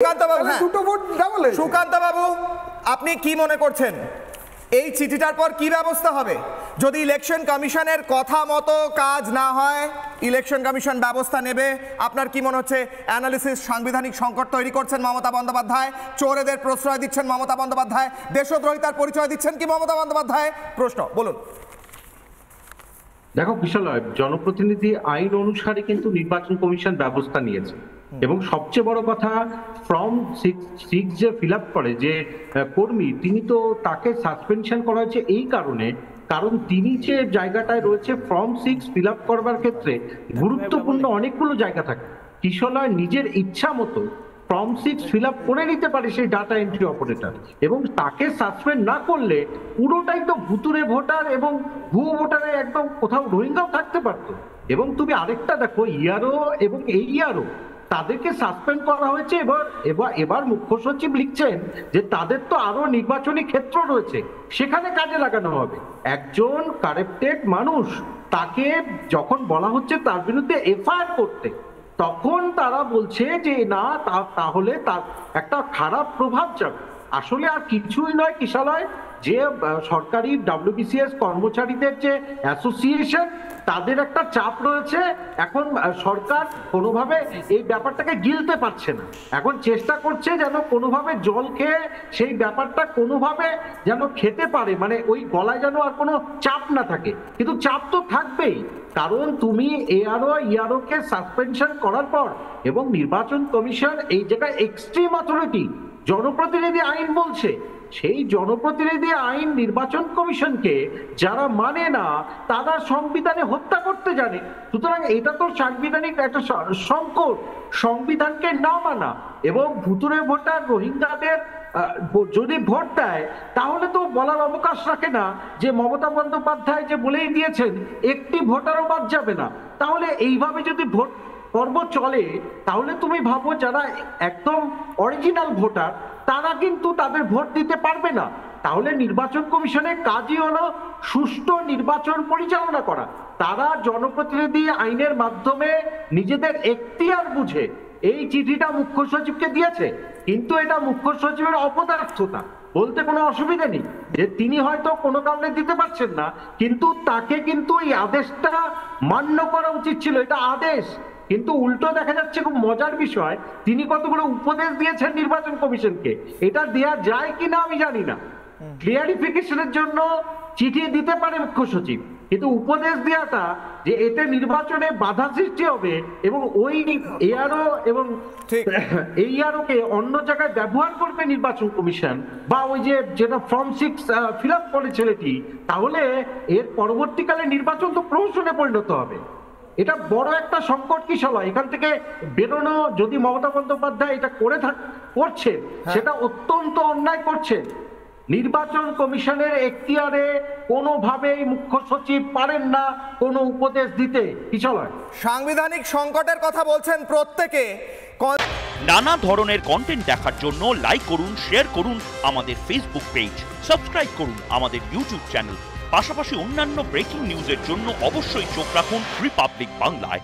সুকান্ত বাবু, দুটো vote double হয়েছে। সুকান্ত বাবু, আপনি কি মনে করছেন এই চিঠিটার পর কি ব্যবস্থা হবে? যদি ইলেকশন কমিশনের কথা মতো কাজ না হয়, ইলেকশন কমিশন ব্যবস্থা নেবে, আপনার কি মনে হচ্ছে? অ্যানালিসিস, সাংবিধানিক সংকট তৈরি করছেন মমতা বন্দ্যোপাধ্যায়, চোরেদের প্রশ্রয় দিচ্ছেন মমতা বন্দ্যোপাধ্যায়, দেশদ্রোহিতার পরিচয় দিচ্ছেন কি মমতা বন্দ্যোপাধ্যায়? প্রশ্ন বলুন। দেখো বিশালয়, জনপ্রতিনিধি আইন অনুসারে কিন্তু নির্বাচন কমিশন ব্যবস্থা নিয়েছে এবং সবচেয়ে বড় কথা, ফর্ম 6 যে ফিল আপ করে যে কর্মী, তিনি তো তাকে সাসপেনশন করা হয়েছে এই কারণ তিনি যে জায়গাটায় রয়েছে ফর্ম 6 ফিল আপ করবার ক্ষেত্রে গুরুত্বপূর্ণ অনেকগুলো জায়গা থাকে। কিশলয় নিজের ইচ্ছা মতো ফর্ম 6 ফিল আপ করে নিতে পারে সেই ডাটা এন্ট্রি অপারেটর, এবং তাকে সাসপেন্ড না করলে পুরোটাই তো ভুতুরে ভোটার এবং ভুয়ো ভোটারে একদম কোথাও রোহিঙ্গাও থাকতে পারতো। এবং তুমি আরেকটা দেখো, ইয়ারও এবং এই ইয়ারও তাদেরকে সাসপেন্ড করা হয়েছে। এবার মুখ্য সচিব লিখছেন যে তাদের তো আরো নির্বাচনী ক্ষেত্র রয়েছে, সেখানে কাজে লাগানো হবে। একজন কারেক্টেড মানুষ, তাকে যখন বলা হচ্ছে তার বিরুদ্ধে এফআইআর করতে, তখন তারা বলছে যে না, তাহলে তার একটা খারাপ প্রভাব যাবে। আসলে আর কিছুই নয় কিশালয়, যে সরকারি WBCS কর্মচারীদের যে অ্যাসোসিয়েশন, তাদের একটা চাপ রয়েছে। এখন সরকার কোনোভাবে এই ব্যাপারটাকে গিলতে পারছে না, এখন চেষ্টা করছে যেন কোনোভাবে জল খেয়ে সেই ব্যাপারটা কোনোভাবে যেন খেতে পারে, মানে ওই গলায় যেন আর কোনো চাপ না থাকে। কিন্তু চাপ তো থাকবেই, কারণ তুমি ইয়ারও কে সাসপেনশন করার পর এবং নির্বাচন কমিশন এই জায়গায় এক্সট্রিম অথরিটি, জনপ্রতিনিধি আইন বলছে, সেই জনপ্রতিনিধি আইন নির্বাচন কমিশনকে যারা মানে না তারা সংবিধানে হত্যা করতে জানে। সুতরাং এটা তো সাংবিধানিক একটা সংকট, সংবিধানকে না মানা। এবং ভুতুরে ভোটার রোহিঙ্গাদের যদি ভোট দেয়, তাহলে তো বলার অবকাশ রাখে না যে মমতা বন্দ্যোপাধ্যায় যে বলেই দিয়েছেন একটি ভোটারও বাদ যাবে না। তাহলে এইভাবে যদি ভোট পর্ব চলে, তাহলে তুমি ভাবো যারা একদম অরিজিনাল ভোটার, তারা কিন্তু তাদের ভোট দিতে পারবে না। তাহলে নির্বাচন কমিশনের কাজই হলো সুষ্ঠু নির্বাচন পরিচালনা করা। তারা জনপ্রতিনিধি আইনের মাধ্যমে নিজেদের এখতিয়ার বুঝে এই চিঠিটা মুখ্য সচিবকে দিয়েছে, কিন্তু এটা মুখ্য সচিবের অপদার্থতা, বলতে কোনো অসুবিধা নেই যে তিনি হয়তো কোনো কারণে দিতে পারছেন না, কিন্তু তাকে কিন্তু এই আদেশটা মান্য করা উচিত ছিল। এটা আদেশ, কিন্তু উল্টো দেখা যাচ্ছে, খুব মজার বিষয়, তিনি কতগুলো উপদেশ দিয়েছেন নির্বাচন কমিশনকে। এটা দেয়া যায় কিনা আমি জানি না। ক্লিয়ারিফিকেশনের জন্য চিঠি দিতে পারে মুখ্য সচিব, কিন্তু উপদেশ দেওয়াটা যে এতে নির্বাচনে বাধা সৃষ্টি হবে এবং ওই এআরও এবং এই ইয়ারওকে অন্য জায়গায় ব্যবহার করবে নির্বাচন কমিশন, বা ওই যে যেটা ফর্ম 6 ফিল আপ করে ছেলেটি, তাহলে এর পরবর্তীকালে নির্বাচন তো প্রহসনে পরিণত হবে। এটা বড় একটা সংকট কিশলয়। এখান থেকে বেরোনো, যদি মমতা বন্দ্যোপাধ্যায় এটা করছে, সেটা অত্যন্ত অন্যায় করছে। নির্বাচন কমিশনের এখতিয়ারে কোনোভাবেই মুখ্য সচিব পারেন না কোনো উপদেশ দিতে কিশলয়। সাংবিধানিক সংকটের কথা বলছেন প্রত্যেকে। নানা ধরনের কন্টেন্ট দেখার জন্য লাইক করুন, শেয়ার করুন আমাদের ফেসবুক পেজ, সাবস্ক্রাইব করুন আমাদের ইউটিউব চ্যানেল। পাশাপাশি অন্যান্য ব্রেকিং নিউজের জন্য অবশ্যই চোখ রাখুন রিপাবলিক বাংলায়।